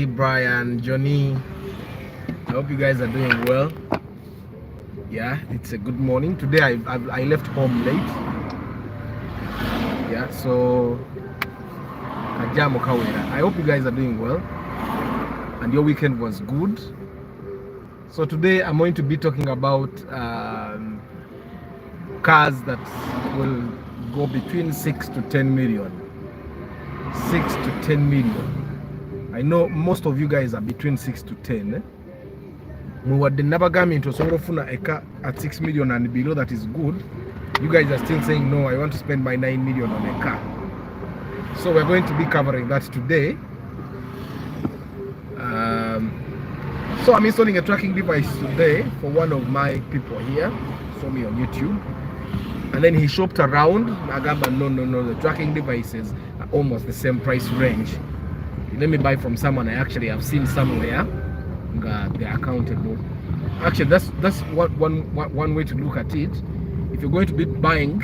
Brian, Johnny, I hope you guys are doing well. Yeah, it's a good morning. Today I left home late. Yeah, so I hope you guys are doing well and your weekend was good. So today I'm going to be talking about cars that will go between 6 to 10 million. 6 to 10 million. I know most of you guys are between 6 to 10. Muwadde nabagambye nti osobola ofuna eka at 6 million and below, that is good. You guys are still saying no, I want to spend my 9 million on a car. So we're going to be covering that today. So I'm installing a tracking device today for one of my people here. Saw me on YouTube. And then he shopped around. Nagamba, no, the tracking devices are almost the same price range. Let me buy from someone I actually have seen somewhere. They're accountable. Actually, that's one way to look at it. If you're going to be buying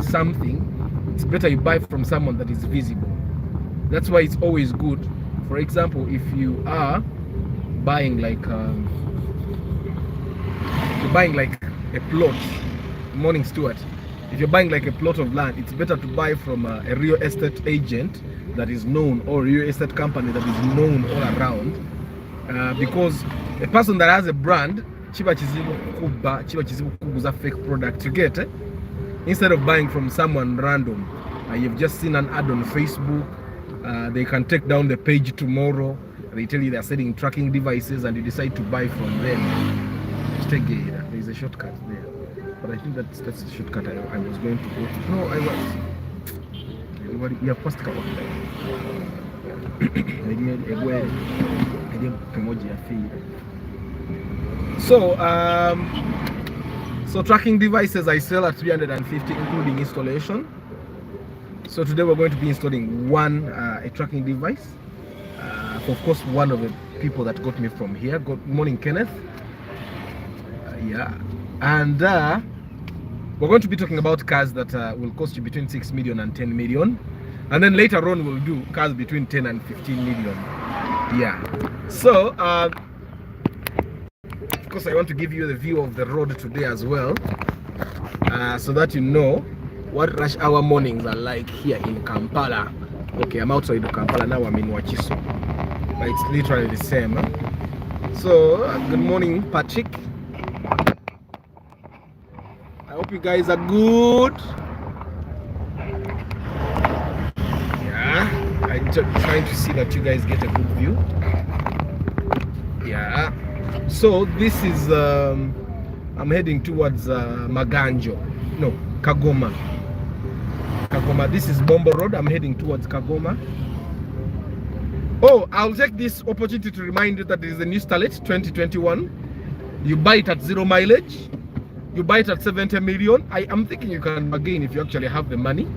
something, it's better you buy from someone that is visible. That's why it's always good. For example, if you are buying like a plot, morning Stuart. If you're buying like a plot of land, it's better to buy from a real estate agent that is known, or a real estate company that is known all around. Because a person that has a brand, chiba chizibu kuguza fake product you get, instead of buying from someone random. You've just seen an ad on Facebook, they can take down the page tomorrow, they tell you they're selling tracking devices and you decide to buy from them. There's a shortcut there, but I think that's the shortcut I was going to go to. No, I was. We have first cover. So tracking devices I sell at 350 including installation. So today we're going to be installing a tracking device. Of course, one of the people that got me from here. Good morning, Kenneth. Yeah, and we're going to be talking about cars that will cost you between 6 million and 10 million. And then later on we'll do cars between 10 and 15 million. Yeah. So, of course, I want to give you the view of the road today as well. So that you know what rush hour mornings are like here in Kampala. Okay, I'm outside of Kampala now, I'm in Wachiso. But it's literally the same. Huh? So, good morning, Patrick. I hope you guys are good. Yeah, I'm trying to see that you guys get a good view. Yeah. So this is I'm heading towards Maganjo. No, Kagoma. This is Bombo Road. I'm heading towards Kagoma. Oh, I'll take this opportunity to remind you that there is a new Starlet 2021. You buy it at 0 mileage. You buy it at 70 million. I am thinking you can bargain if you actually have the money.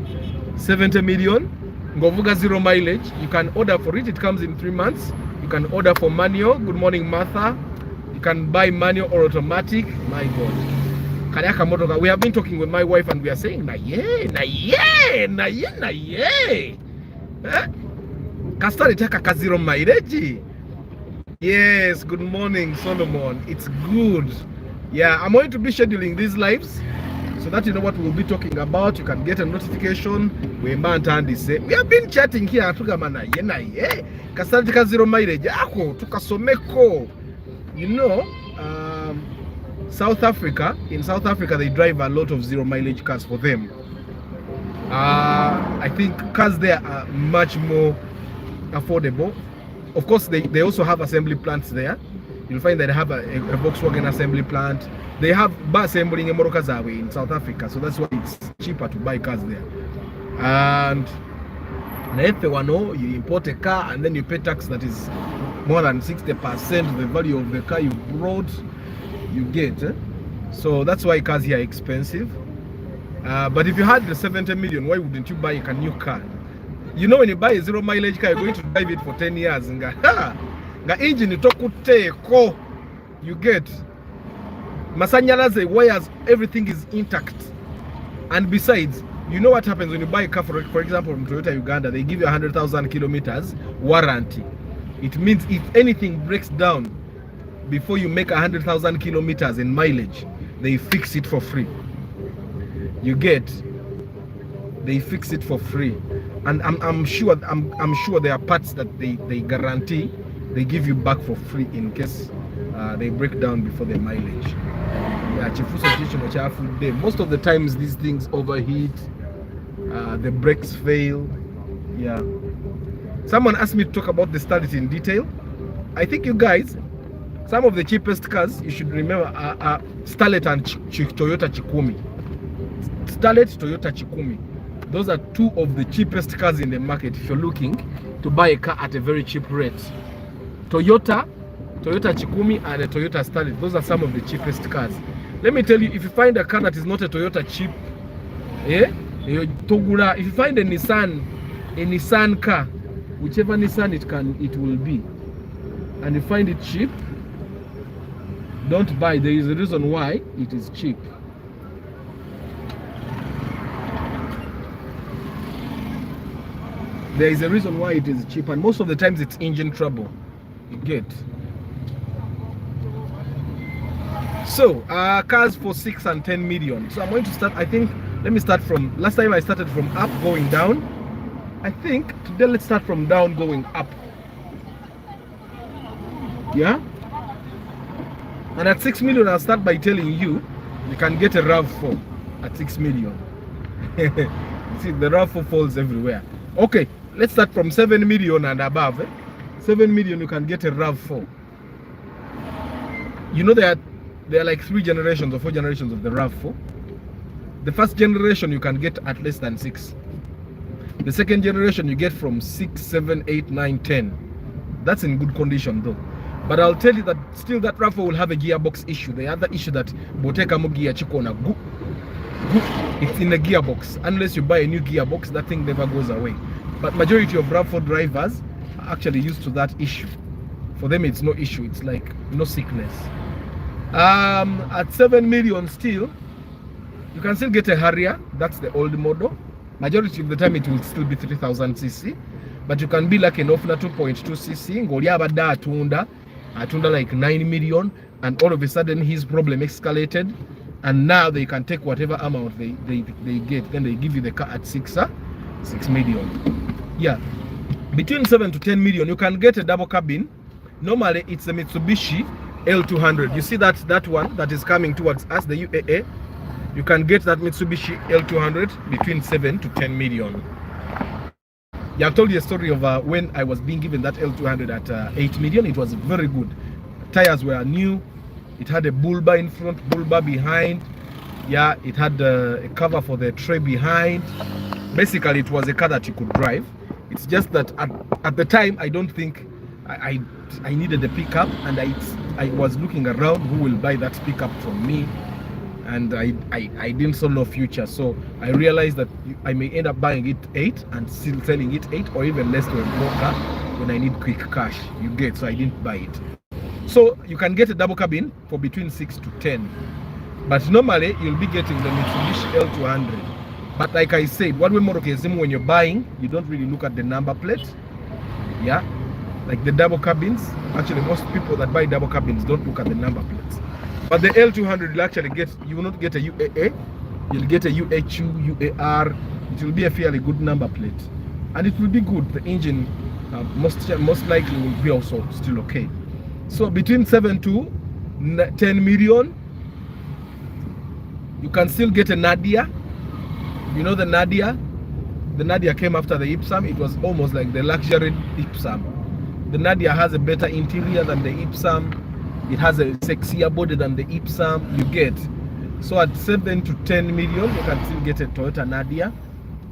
70 million. Ngovuga 0 mileage. You can order for it. It comes in 3 months. You can order for manual. Good morning, Martha. You can buy manual or automatic. My God. We have been talking with my wife and we are saying, na ye. Kastari taka ka 0 mileage. Yes, good morning, Solomon. It's good. Yeah, I'm going to be scheduling these lives so that you know what we'll be talking about. You can get a notification. We have been chatting here. Kastari taka 0 mileage. You know, South Africa, in South Africa, they drive a lot of 0 mileage cars for them. I think cars there are much more affordable. Of course, they also have assembly plants there. You'll find that they have a Volkswagen assembly plant. They have bar assembling in Morokazawe in South Africa, so that's why it's cheaper to buy cars there. And if you import a car and then you pay tax that is more than 60% the value of the car you brought, you get. So that's why cars here are expensive. But if you had the 70 million, why wouldn't you buy a new car? You know, when you buy a 0 mileage car, you're going to drive it for 10 years. The engine you get. Masanyalaze wires, everything is intact. And besides, you know what happens when you buy a car, for example, from Toyota Uganda, they give you 100,000 kilometers warranty. It means if anything breaks down before you make 100,000 kilometers in mileage, they fix it for free. You get? They fix it for free, and I'm sure there are parts that they guarantee they give you back for free in case they break down before the mileage. Yeah, most of the times these things overheat, the brakes fail. Yeah. Someone asked me to talk about the studies in detail. I think you guys, some of the cheapest cars you should remember are Starlet and Toyota Chikumi. Starlet, Toyota Chikumi. Those are two of the cheapest cars in the market if you're looking to buy a car at a very cheap rate. Toyota Chikumi and a Toyota Starlet, those are some of the cheapest cars. Let me tell you, if you find a car that is not a Toyota cheap, if you find a Nissan car, whichever Nissan it will be, and you find it cheap, don't buy. There is a reason why it is cheap. There is a reason why it is cheap, and most of the times it's engine trouble. You get? So cars for 6 and 10 million. So I'm going to start, I think, let me start from, last time I started from up going down. I think today let's start from down going up. Yeah? And at 6 million, I'll start by telling you can get a RAV4 at 6 million. See, the RAV4 falls everywhere. Okay, let's start from 7 million and above. 7 million, you can get a RAV4. You know there are like 3 generations or 4 generations of the RAV4. The first generation you can get at less than 6. The second generation you get from 6, 7, 8, 9, 10. That's in good condition though. But I'll tell you that still that RAV4 will have a gearbox issue. The other issue that Boteka Mugia Chikona go. It's in a gearbox. Unless you buy a new gearbox, that thing never goes away. But majority of RAV4 drivers are actually used to that issue. For them it's no issue. It's like no sickness. At 7 million still, you can still get a Harrier. That's the old model. Majority of the time it will still be 3000 cc. But you can be like an Offner 2.2 cc. Ngoliabada atunda like 9 million, and all of a sudden his problem escalated, and now they can take whatever amount they get, then they give you the car at 6 million. Yeah, between 7 to 10 million you can get a double cabin. Normally it's a Mitsubishi L200. You see that one that is coming towards us, the UAA. You can get that Mitsubishi L200 between 7 to 10 million. Yeah, I've told you a story of when I was being given that L200 at 8 million. It was very good. Tires were new. It had a bull bar in front, bull bar behind. Yeah, it had a cover for the tray behind. Basically, it was a car that you could drive. It's just that at the time, I don't think I needed a pickup, and I was looking around who will buy that pickup from me. And I didn't saw no future, so I realized that I may end up buying it 8 and still selling it 8 or even less to a broker when I need quick cash. You get? So I didn't buy it. So you can get a double cabin for between 6 to 10, but normally you'll be getting the Mitsubishi L200. But like I said, what we more when you're buying, you don't really look at the number plate. Yeah, like the double cabins. Actually, most people that buy double cabins don't look at the number plates. But the L200 will actually you will not get a UAA, you'll get a UHU, UAR. It will be a fairly good number plate, and it will be good. The engine most likely will be also still okay. So between 7 to 10 million, you can still get a Nadia. You know the Nadia? The Nadia came after the Ipsum. It was almost like the luxury Ipsum. The Nadia has a better interior than the Ipsum. It has a sexier body than the Ipsum. You get? So at 7 to 10 million, you can still get a Toyota Nadia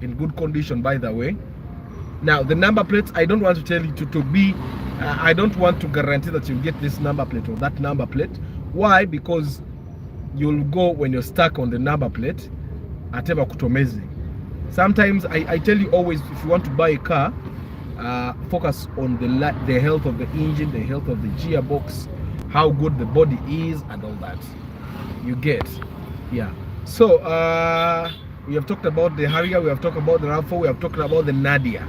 in good condition, by the way. Now the number plates, I don't want to tell you to be I don't want to guarantee that you'll get this number plate or that number plate. Why? Because you'll go when you're stuck on the number plate at ever kutomezi. Sometimes I tell you always, if you want to buy a car, focus on the health of the engine, the health of the gearbox, how good the body is, and all that. You get? Yeah. So we have talked about the Harrier, we have talked about the RAV4, we have talked about the Nadia.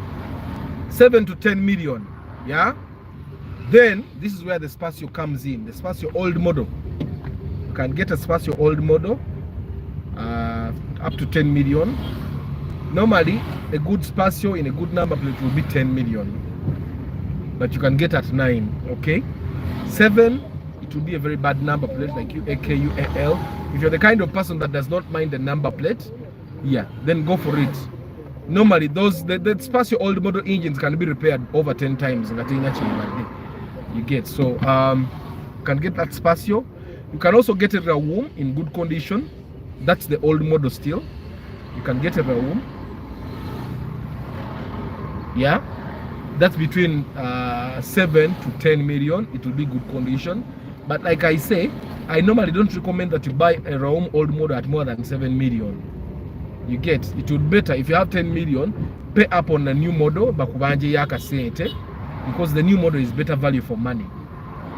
7 to 10 million. Yeah. Then this is where the Spacio comes in. The Spacio old model. You can get a Spacio old model up to 10 million. Normally, a good Spacio in a good number plate will be 10 million, but you can get at 9. Okay, 7, it will be a very bad number plate like UAK, UAL. If you're the kind of person that does not mind the number plate, yeah, then go for it. Normally, the Spacio old model engines can be repaired over 10 times. You get, so you can get that Spacio. You can also get a Raum in good condition. That's the old model still. You can get a Raum. Yeah, that's between 7 to 10 million. It will be good condition. But like I say, I normally don't recommend that you buy a Raum old model at more than 7 million. You get, it would better if you have 10 million, pay up on a new model, because the new model is better value for money.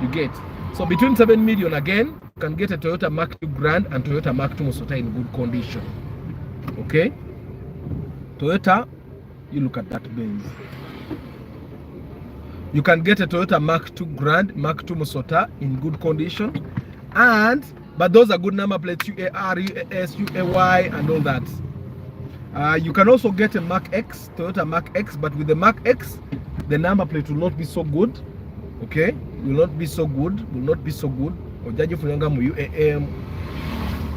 You get, so between 7 million again, you can get a Toyota Mark II Grand and Toyota Mark II Musota in good condition. Okay, Toyota, you look at that Benz. You can get a Toyota Mark II Grand, Mark II Musota in good condition, but those are good number plates, UAR, UAS, UAY, and all that. You can also get a Mark X, Toyota Mark X, but with the Mark X, the number plate will not be so good. Okay, will not be so good. Ojaji funanga mu UAM,